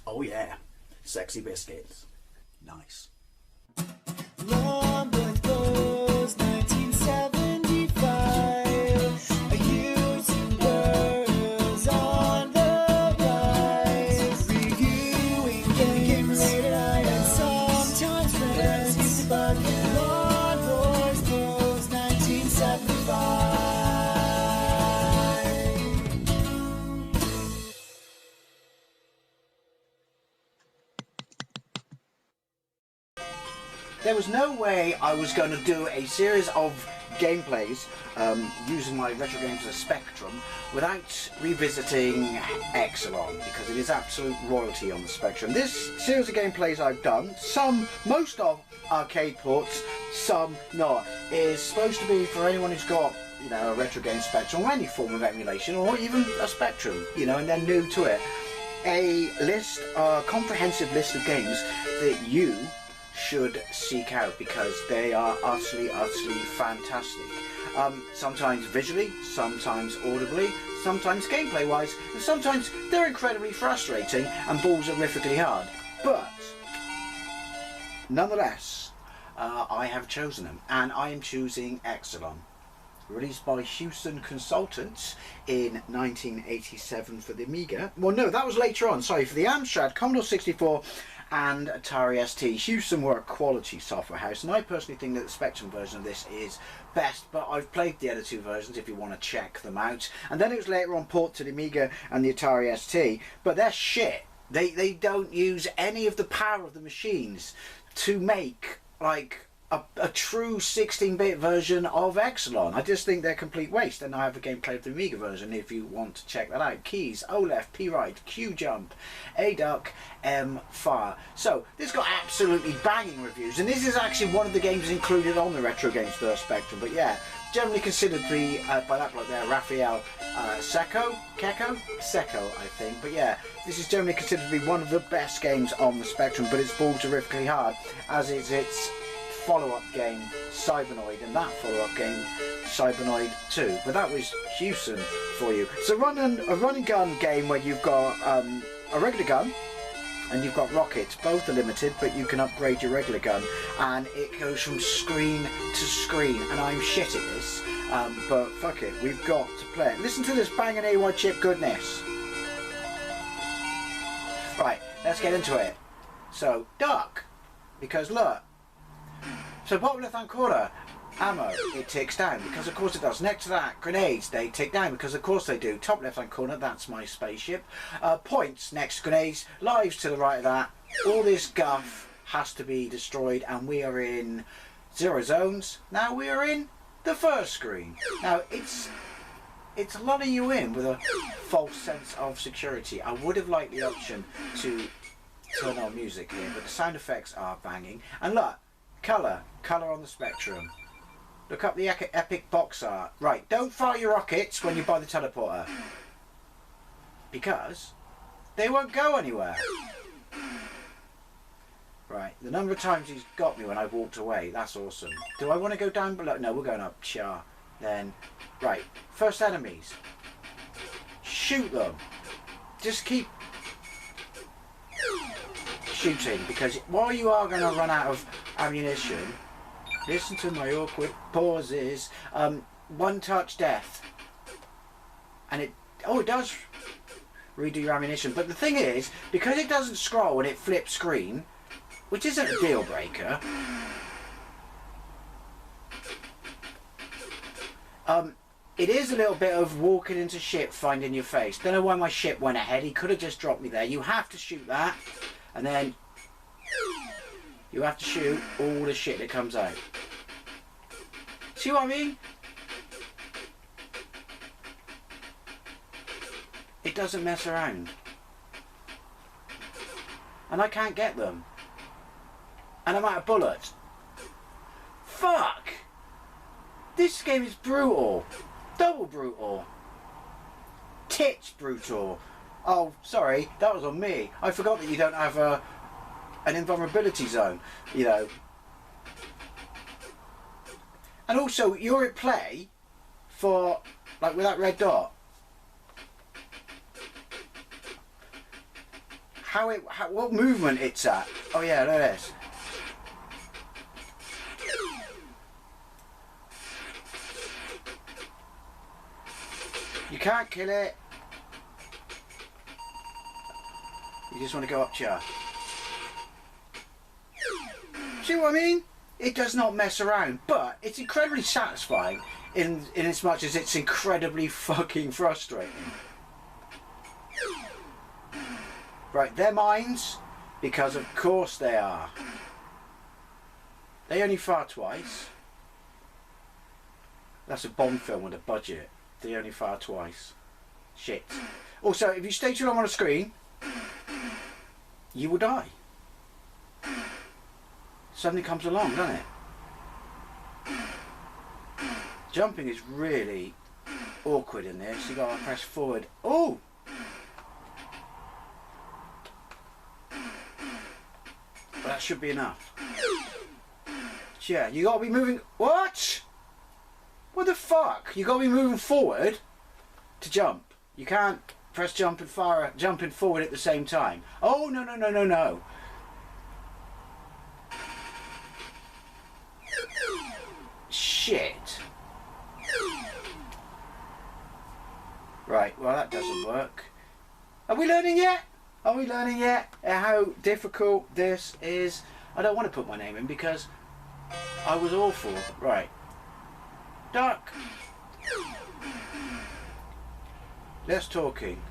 Oh yeah, sexy biscuits. Nice. Long Blues 1975. YouTubers on the rise, reviewing games late at night and sometimes friends. But Long Blues 1975. There was no way I was going to do a series of gameplays using my retro games as a spectrum without revisiting Exolon, because it is absolute royalty on the spectrum. This series of gameplays I've done, most of arcade ports, some not, is supposed to be for anyone who's got, you know, a retro game spectrum or any form of emulation or even a spectrum, you know, and they're new to it. A comprehensive list of games that you should seek out because they are utterly fantastic. Sometimes visually, sometimes audibly, sometimes gameplay wise, and sometimes they're incredibly frustrating and balls horrifically hard. But nonetheless, I have chosen them, and I am choosing Exolon. Released by Houston Consultants in 1987 for the Amiga. Well, no, that was later on. Sorry, for the Amstrad, Commodore 64 and Atari ST. Houston were a quality software house, and I personally think that the Spectrum version of this is best, but I've played the other two versions if you want to check them out. And then it was later on ported to the Amiga and the Atari ST, but they're shit. They don't use any of the power of the machines to make, like, a true 16-bit version of Exolon. I just think they're complete waste, and I have a gameplay of the Amiga version if you want to check that out. Keys, O left, P right, Q jump, A duck, M fire. So this got absolutely banging reviews, and this is actually one of the games included on the Retro Games First Spectrum. But yeah, generally considered to be, by that bloke there, Raphael Secco, I think. But yeah, this is generally considered to be one of the best games on the Spectrum, but it's balled terrifically hard, as is its follow-up game Cybernoid, and that follow-up game Cybernoid 2. But that was Houston for you. It's a run and gun game where you've got a regular gun and you've got rockets. Both are limited, but you can upgrade your regular gun, and it goes from screen to screen. And I'm shit at this, but fuck it, we've got to play it. Listen to this banging AY chip goodness. Right, let's get into it. So duck, because look. So bottom left hand corner, ammo, it ticks down, because of course it does. Next to that, grenades, they tick down, because of course they do. Top left hand corner, that's my spaceship. Points next to grenades, lives to the right of that. All this guff has to be destroyed, and we are in 0 zones. Now we are in the first screen. Now it's lulling you in with a false sense of security. I would have liked the option to turn on music here, but the sound effects are banging. And look, colour on the Spectrum. Look up the epic box art. Right, don't fire your rockets when you buy the teleporter, because they won't go anywhere. Right, the number of times he's got me when I walked away, that's awesome. Do I want to go down below? No, we're going up. Sure. Then, right, first enemies. Shoot them. Just keep shooting, because while you are going to run out of ammunition, listen to my awkward pauses. One touch death, and it does redo your ammunition. But the thing is, because it doesn't scroll and it flips screen, which isn't a deal breaker, it is a little bit of walking into shit, finding your face. Don't know why my ship went ahead. He could have just dropped me there. You have to shoot that, and then you have to shoot all the shit that comes out. See what I mean? It doesn't mess around. And I can't get them. And I'm out of bullets. Fuck! This game is brutal. Double brutal. Tits brutal. Oh, sorry, that was on me. I forgot that you don't have an invulnerability zone, you know. And also, you're at play for, like, with that red dot. what movement it's at. Oh yeah, there it is. You can't kill it. You just want to go up here. See what I mean? It does not mess around, but it's incredibly satisfying in as much as it's incredibly fucking frustrating. Right, they're mines, because of course they are. They only fire twice. That's a Bond film with a budget. They only fire twice. Shit. Also, if you stay too long on a screen, you will die. Something comes along, doesn't it? Jumping is really awkward in this. You gotta press forward. Oh! Well, that should be enough. Yeah, you gotta be moving. What? What the fuck? You gotta be moving forward to jump. You can't press jump and fire, jumping forward at the same time. Oh, no, no, no, no, no. Shit. Right, well that doesn't work. Are we learning yet? Are we learning yet how difficult this is? I don't want to put my name in because I was awful. Right. Duck. Less talking.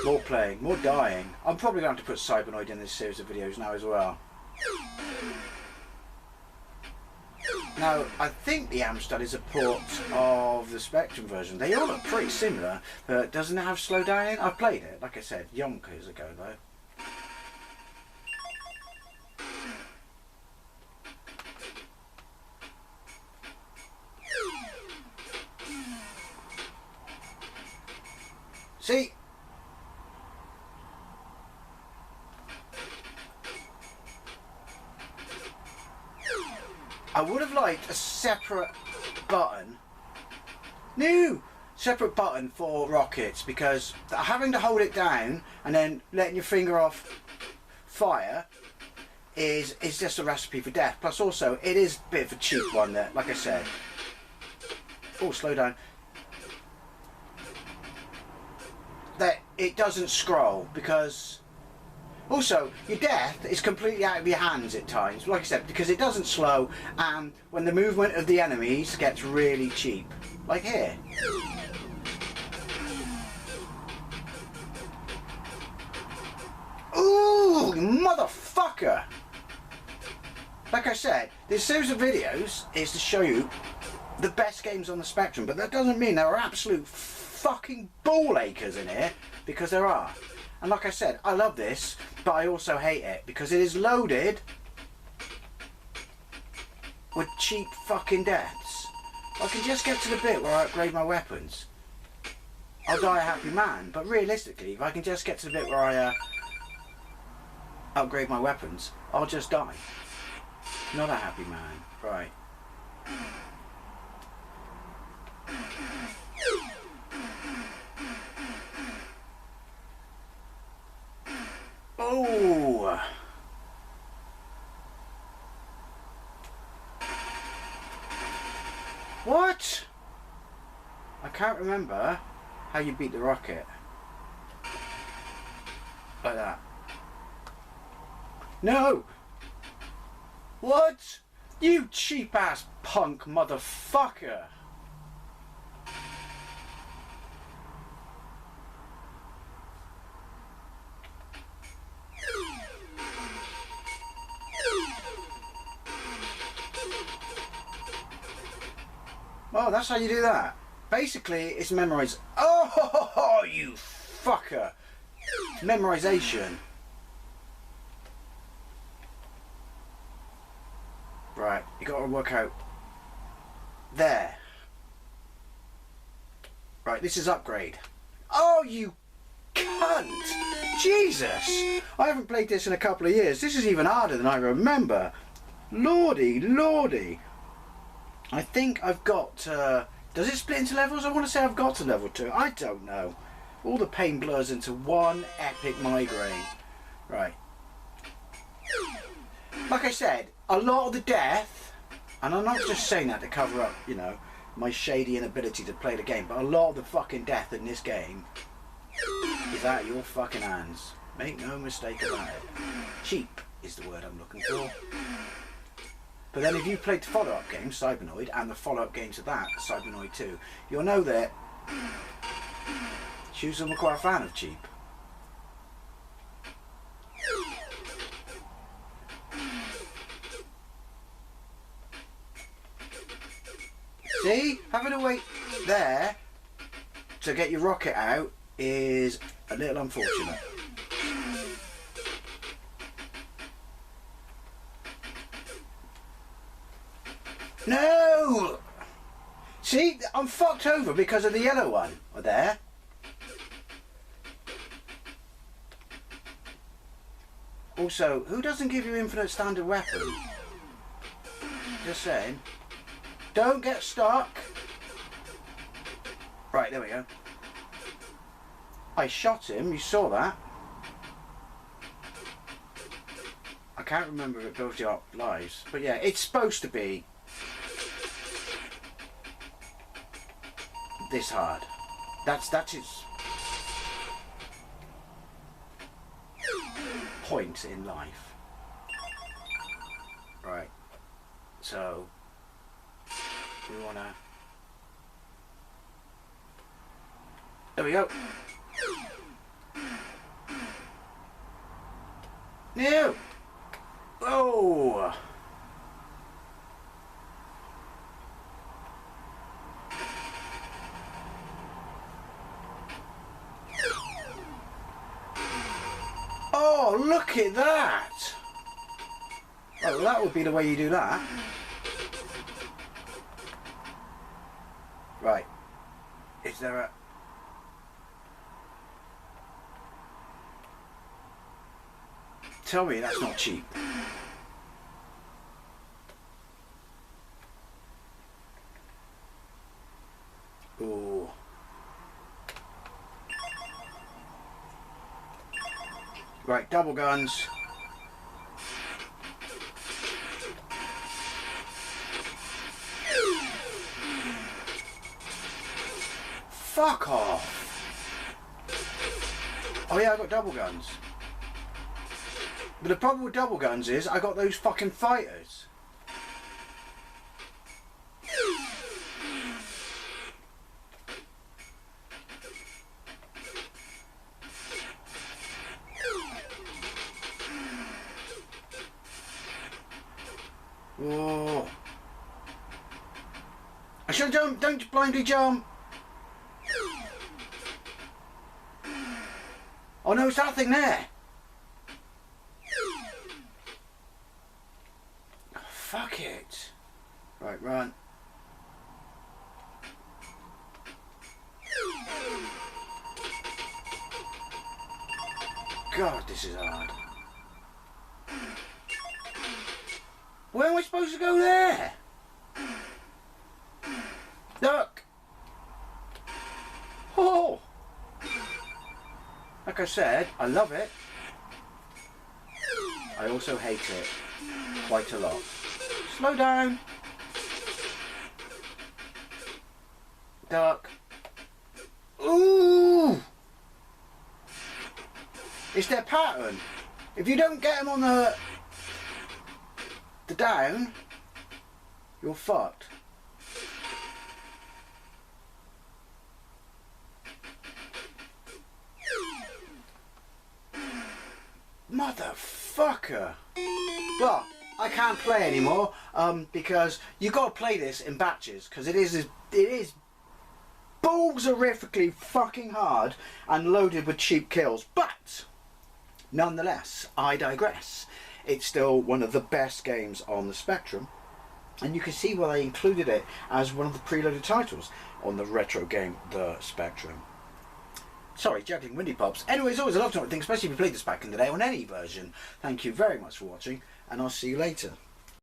More playing. More dying. I'm probably going to have to put Cybernoid in this series of videos now as well. Now, I think the Amstrad is a port of the Spectrum version. They all look pretty similar, but doesn't it have slow down in? I've played it, like I said, yonkers ago though. See? I would have liked a separate button. No! Separate button for rockets, because having to hold it down and then letting your finger off fire is just a recipe for death. Plus also, it is a bit of a cheap one that, like I said. Oh, slow down. That it doesn't scroll, because also your death is completely out of your hands at times, like I said, because it doesn't slow, and when the movement of the enemies gets really cheap, like here. Ooh, motherfucker! Like I said, this series of videos is to show you the best games on the Spectrum, but that doesn't mean there are absolute fucking ball achers in here, because there are. And like I said, I love this, but I also hate it because it is loaded with cheap fucking deaths. I can just get to the bit where I upgrade my weapons, I'll die a happy man. But realistically, if I can just get to the bit where I upgrade my weapons, I'll just die. Not a happy man. Right. Oh! What? I can't remember how you beat the rocket. Like that. No! What? You cheap ass punk motherfucker! Oh, that's how you do that. Basically, it's memorize. Oh, you fucker! Memorization. Right, you got to work out. There. Right, this is upgrade. Oh, you cunt! Jesus! I haven't played this in a couple of years. This is even harder than I remember. Lordy, lordy. I think I've got, does it split into levels? I want to say I've got to level 2. I don't know. All the pain blurs into one epic migraine. Right. Like I said, a lot of the death, and I'm not just saying that to cover up, you know, my shady inability to play the game, but a lot of the fucking death in this game is out of your fucking hands. Make no mistake about it. Cheap is the word I'm looking for. But then if you played the follow-up game, Cybernoid, and the follow-up game to that, Cybernoid 2, you'll know that Choosing were quite a fan of cheap. See? Having to wait there to get your rocket out is a little unfortunate. No! See, I'm fucked over because of the yellow one there. Also, who doesn't give you infinite standard weapon? Just saying. Don't get stuck. Right, there we go. I shot him, you saw that. I can't remember if it builds you up lives. But yeah, it's supposed to be this hard. That's its point in life. Right. So we wanna. There we go. No. Oh. Oh, look at that! Well, that would be the way you do that. Right. Is there a... Tell me that's not cheap. Ooh. Right, double guns. Fuck off. Oh yeah, I got double guns. But the problem with double guns is I got those fucking fighters. Whoa. I should jump, don't blindly jump. Oh no, it's that thing there. Oh, fuck it. Right, run. God, this is hard. Where am I supposed to go there? Look! Oh! Like I said, I love it. I also hate it quite a lot. Slow down. Duck. Ooh! It's their pattern. If you don't get them on the down, you're fucked. Motherfucker. Well, I can't play anymore because you got to play this in batches because it is balls horrifically fucking hard and loaded with cheap kills. But nonetheless, I digress. It's still one of the best games on the Spectrum, and you can see why they included it as one of the preloaded titles on the retro game The Spectrum. Sorry, juggling windy pops. Anyway, it's always a love to thing, especially if you played this back in the day on any version. Thank you very much for watching, and I'll see you later.